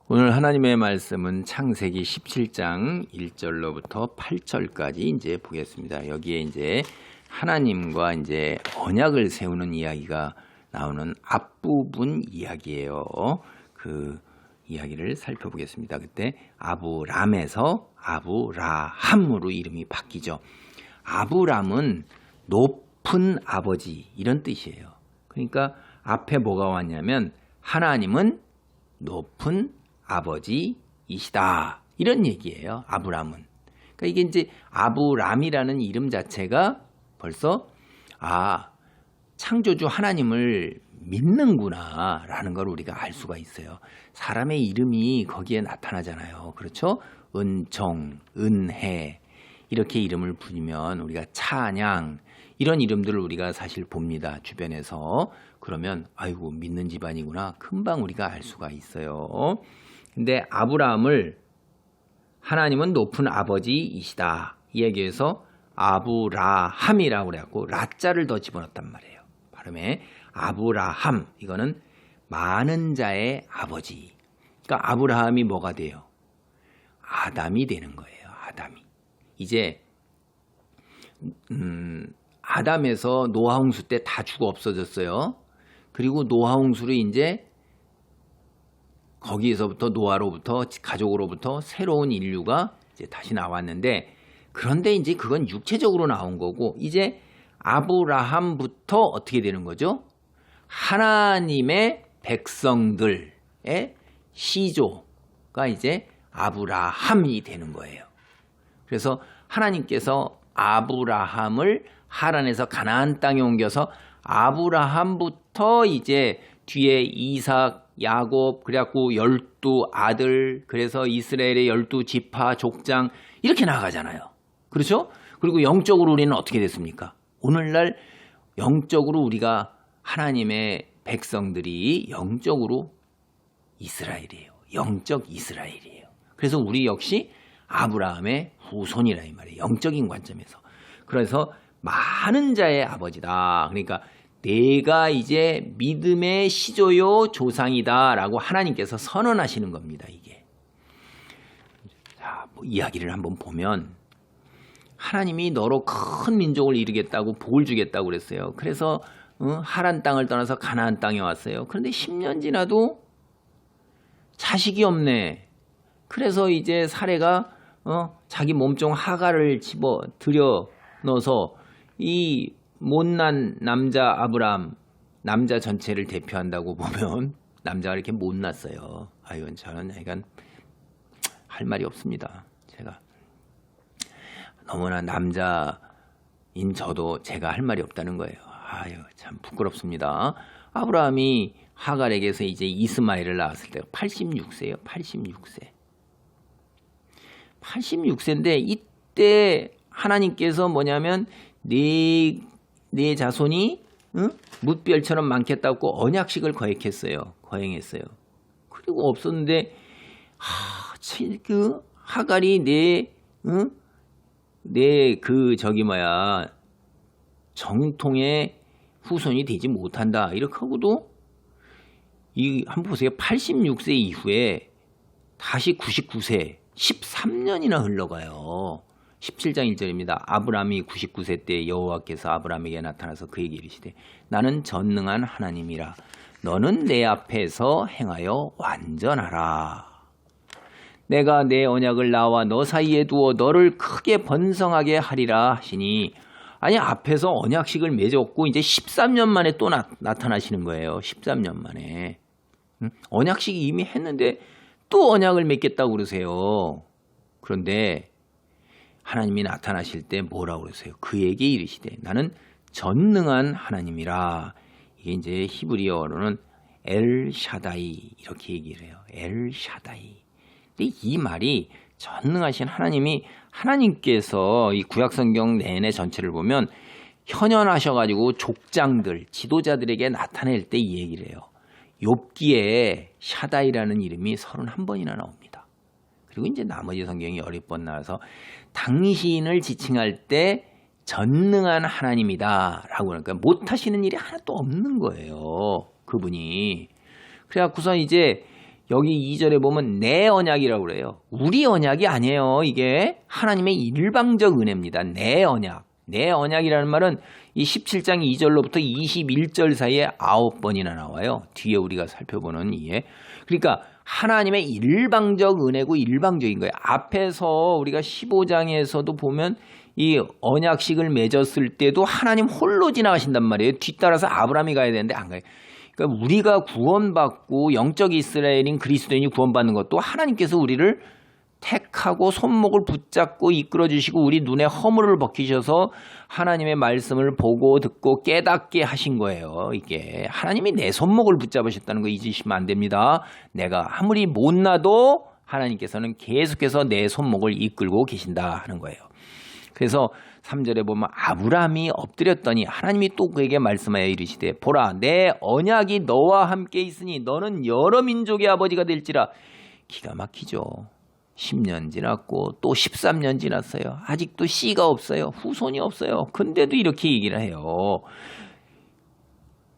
오늘 하나님의 말씀은 창세기 17장 1절로부터 8절까지 이제 보겠습니다. 여기에 이제 하나님과 이제 언약을 세우는 이야기가 나오는 앞부분 이야기예요. 그 이야기를 살펴보겠습니다. 그때 아브람에서 아브라함으로 이름이 바뀌죠. 아브람은 높은 아버지 이런 뜻이에요. 그러니까 앞에 뭐가 왔냐면 하나님은 높은 아버지이시다 이런 얘기예요. 아브람은. 그러니까 이게 이제 아브람이라는 이름 자체가 벌써 창조주 하나님을 믿는구나 라는 걸 우리가 알 수가 있어요. 사람의 이름이 거기에 나타나잖아요. 그렇죠? 은총, 은혜 이렇게 이름을 부르면 우리가 찬양 이런 이름들을 우리가 사실 봅니다. 주변에서. 그러면 아이고 믿는 집안이구나 금방 우리가 알 수가 있어요. 근데 아브라함을 하나님은 높은 아버지이시다 이 얘기에서 아브라함이라고 그래갖고 라자를 더 집어넣었단 말이에요. 발음에 아브라함 이거는 많은 자의 아버지. 그러니까 아브라함이 뭐가 돼요? 아담이 되는 거예요. 아담이. 이제 아담에서 노아 홍수 때 다 죽어 없어졌어요. 그리고 노아 홍수로 이제 거기에서부터 노아로부터 가족으로부터 새로운 인류가 이제 다시 나왔는데 그런데 이제 그건 육체적으로 나온 거고 이제 아브라함부터 어떻게 되는 거죠? 하나님의 백성들의 시조가 이제 아브라함이 되는 거예요. 그래서 하나님께서 아브라함을 하란에서 가나안 땅에 옮겨서 아브라함부터 이제 뒤에 이삭, 야곱 그래갖고 12아들 그래서 이스라엘의 12지파 족장 이렇게 나가잖아요. 그렇죠? 그리고 영적으로 우리는 어떻게 됐습니까? 오늘날 영적으로 우리가 하나님의 백성들이 영적으로 이스라엘이에요. 영적 이스라엘이에요. 그래서 우리 역시 아브라함의 후손이라 이 말이에요. 영적인 관점에서. 그래서 많은 자의 아버지다. 그러니까 내가 이제 믿음의 시조요 조상이다 라고 하나님께서 선언하시는 겁니다. 이게. 자, 이야기를 한번 보면 하나님이 너로 큰 민족을 이루겠다고 복을 주겠다고 그랬어요. 그래서 하란 땅을 떠나서 가나안 땅에 왔어요. 그런데 10년 지나도 자식이 없네. 그래서 이제 사례가 자기 몸종 하갈을 집어 들여 넣어서 이 못난 남자 아브람 남자 전체를 대표한다고 보면 남자가 이렇게 못났어요. 아유 저는 약간 할 말이 없습니다. 제가 너무나 남자인 저도 제가 할 말이 없다는 거예요. 아유 참 부끄럽습니다. 아브라함이 하갈에게서 이제 이스마엘을 낳았을 때가 86세예요. 86세. 86세인데 이때 하나님께서 뭐냐면 네 자손이 뭇별처럼 많겠다고 언약식을 거행했어요. 그리고 없었는데 그 하갈이 정통의 후손이 되지 못한다. 이렇게 하고도 한번 보세요. 86세 이후에 다시 99세 13년이나 흘러가요. 17장 1절입니다. 아브람이 99세 때 여호와께서 아브람에게 나타나서 그에게 이르시되 나는 전능한 하나님이라 너는 내 앞에서 행하여 완전하라. 내가 내 언약을 나와 너 사이에 두어 너를 크게 번성하게 하리라 하시니 아니 앞에서 언약식을 맺었고 이제 13년 만에 또 나타나시는 거예요. 13년 만에. 언약식이 이미 했는데 또 언약을 맺겠다고 그러세요. 그런데 하나님이 나타나실 때 뭐라고 그러세요? 그에게 이르시되 나는 전능한 하나님이라. 이게 이제 히브리어로는 엘샤다이 이렇게 얘기를 해요. 엘샤다이. 근데 이 말이 전능하신 하나님께서 이 구약성경 내내 전체를 보면 현현하셔가지고 족장들, 지도자들에게 나타낼 때 이 얘기를 해요. 욥기에 샤다이라는 이름이 31번이나 나옵니다. 그리고 이제 나머지 성경이 10번 나와서 당신을 지칭할 때 전능한 하나님이다 라고 그러니까 못하시는 일이 하나도 없는 거예요. 그분이. 그래갖고서 이제 여기 2절에 보면 내 언약이라고 그래요. 우리 언약이 아니에요. 이게 하나님의 일방적 은혜입니다. 내 언약. 내 언약이라는 말은 이 17장 2절로부터 21절 사이에 9번이나 나와요. 뒤에 우리가 살펴보는 이에. 그러니까 하나님의 일방적 은혜고 일방적인 거예요. 앞에서 우리가 15장에서도 보면 이 언약식을 맺었을 때도 하나님 홀로 지나가신단 말이에요. 뒤따라서 아브라함이 가야 되는데 안 가요. 그러니까 우리가 구원받고 영적 이스라엘인 그리스도인이 구원받는 것도 하나님께서 우리를 택하고 손목을 붙잡고 이끌어주시고 우리 눈에 허물을 벗기셔서 하나님의 말씀을 보고 듣고 깨닫게 하신 거예요. 이게 하나님이 내 손목을 붙잡으셨다는 거 잊으시면 안 됩니다. 내가 아무리 못나도 하나님께서는 계속해서 내 손목을 이끌고 계신다 하는 거예요. 그래서 3절에 보면 아브라함이 엎드렸더니 하나님이 또 그에게 말씀하여 이르시되 보라 내 언약이 너와 함께 있으니 너는 여러 민족의 아버지가 될지라. 기가 막히죠. 10년 지났고 또 13년 지났어요. 아직도 씨가 없어요. 후손이 없어요. 근데도 이렇게 얘기를 해요.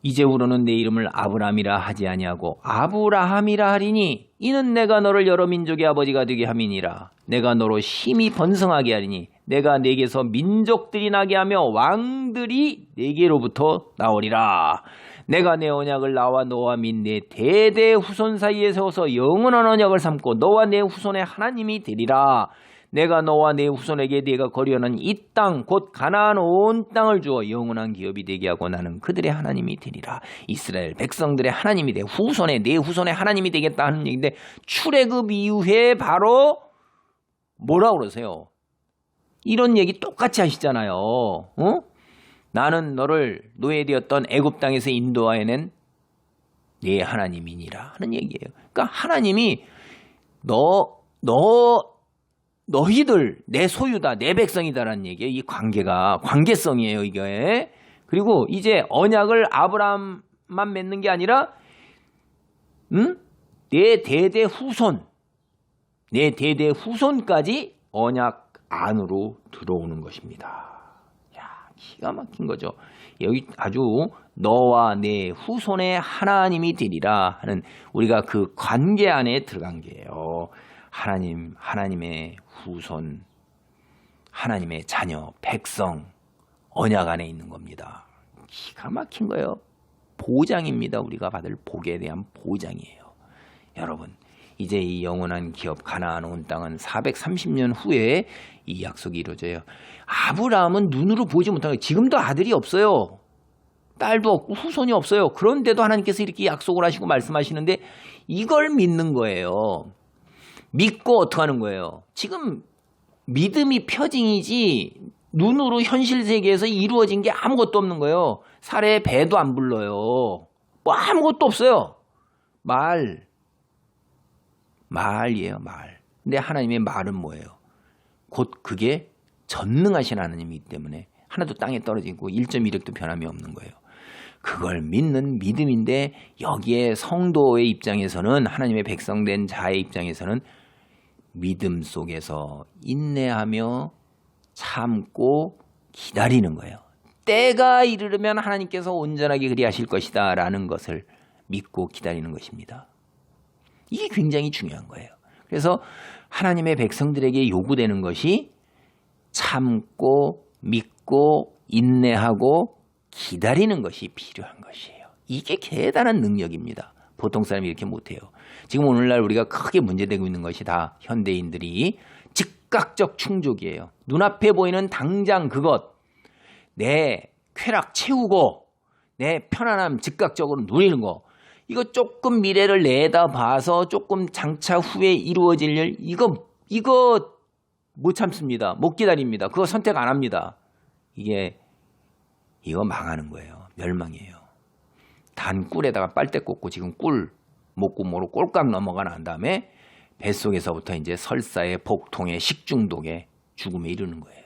이제후로는 내 이름을 아브라함이라 하지 아니하고 아브라함이라 하리니 이는 내가 너를 여러 민족의 아버지가 되게 함이니라. 내가 너로 심히 번성하게 하리니 내가 네게서 민족들이 나게 하며 왕들이 네게로부터 나오리라. 내가 내 언약을 나와 너와 및 내 대대 후손 사이에 세워서 영원한 언약을 삼고 너와 내 후손의 하나님이 되리라. 내가 너와 내 후손에게 네가 거류하는 이 땅 곧 가나안 온 땅을 주어 영원한 기업이 되게 하고 나는 그들의 하나님이 되리라. 이스라엘 백성들의 하나님이 돼 내 후손의 하나님이 되겠다 하는 얘기인데 출애굽 이후에 바로 뭐라 그러세요? 이런 얘기 똑같이 하시잖아요. 나는 너를 노예되었던 애굽 땅에서 인도하여낸 네 하나님이니라 하는 얘기예요. 그러니까 하나님이 너희들 내 소유다, 내 백성이다라는 얘기예요. 이 관계성이에요, 이게. 그리고 이제 언약을 아브라함만 맺는 게 아니라 내 대대 후손까지 언약 안으로 들어오는 것입니다. 기가 막힌 거죠. 여기 아주 너와 내 후손의 하나님이 되리라 하는 우리가 그 관계 안에 들어간 게요. 하나님의 후손, 하나님의 자녀, 백성, 언약 안에 있는 겁니다. 기가 막힌 거예요. 보장입니다. 우리가 받을 복에 대한 보장이에요. 여러분, 이제 이 영원한 기업 가나안 온 땅은 430년 후에 이 약속이 이루어져요. 아브라함은 눈으로 보지 못한 거예요. 지금도 아들이 없어요. 딸도 없고 후손이 없어요. 그런데도 하나님께서 이렇게 약속을 하시고 말씀하시는데 이걸 믿는 거예요. 믿고 어떻게 하는 거예요? 지금 믿음이 표징이지 눈으로 현실 세계에서 이루어진 게 아무것도 없는 거예요. 살에 배도 안 불러요. 뭐 아무것도 없어요. 말이에요, 말. 근데 하나님의 말은 뭐예요? 곧 그게 전능하신 하나님이기 때문에 하나도 땅에 떨어지고 1.1획도 변함이 없는 거예요. 그걸 믿는 믿음인데 여기에 성도의 입장에서는 하나님의 백성된 자의 입장에서는 믿음 속에서 인내하며 참고 기다리는 거예요. 때가 이르면 하나님께서 온전하게 그리하실 것이다 라는 것을 믿고 기다리는 것입니다. 이게 굉장히 중요한 거예요. 그래서 하나님의 백성들에게 요구되는 것이 참고 믿고 인내하고 기다리는 것이 필요한 것이에요. 이게 대단한 능력입니다. 보통 사람이 이렇게 못해요. 지금 오늘날 우리가 크게 문제되고 있는 것이 다 현대인들이 즉각적 충족이에요. 눈앞에 보이는 당장 그것, 내 쾌락 채우고 내 편안함 즉각적으로 누리는 거, 이거 조금 미래를 내다봐서 조금 장차 후에 이루어질 일, 이거 못 참습니다. 못 기다립니다. 그거 선택 안 합니다. 이거 망하는 거예요. 멸망이에요. 단 꿀에다가 빨대 꽂고 지금 꿀 목구멍으로 꼴깍 넘어가 난 다음에 뱃속에서부터 이제 설사에 복통에 식중독에 죽음에 이르는 거예요.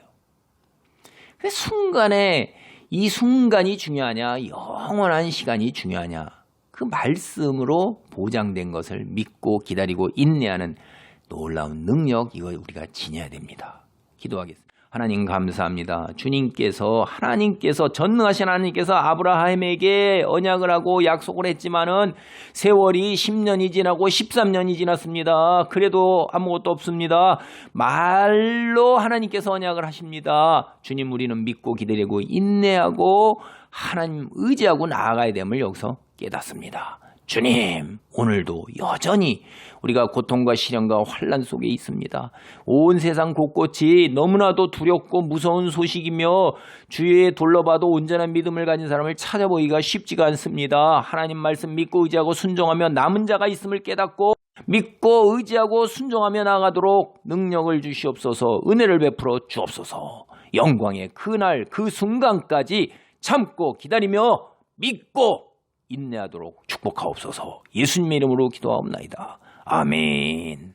이 순간이 중요하냐, 영원한 시간이 중요하냐, 그 말씀으로 보장된 것을 믿고 기다리고 인내하는 놀라운 능력, 이걸 우리가 지녀야 됩니다. 기도하겠습니다. 하나님 감사합니다. 하나님께서 전능하신 하나님께서 아브라함에게 언약을 하고 약속을 했지만은 세월이 10년이 지나고 13년이 지났습니다. 그래도 아무것도 없습니다. 말로 하나님께서 언약을 하십니다. 주님, 우리는 믿고 기다리고 인내하고 하나님 의지하고 나아가야 됨을 여기서 깨닫습니다. 주님, 오늘도 여전히 우리가 고통과 시련과 환난 속에 있습니다. 온 세상 곳곳이 너무나도 두렵고 무서운 소식이며 주위에 둘러봐도 온전한 믿음을 가진 사람을 찾아보기가 쉽지가 않습니다. 하나님 말씀 믿고 의지하고 순종하며 남은 자가 있음을 깨닫고 믿고 의지하고 순종하며 나가도록 능력을 주시옵소서. 은혜를 베풀어 주옵소서. 영광의 그날 그 순간까지 참고 기다리며 믿고 인내하도록 축복하옵소서. 예수님의 이름으로 기도하옵나이다. 아멘.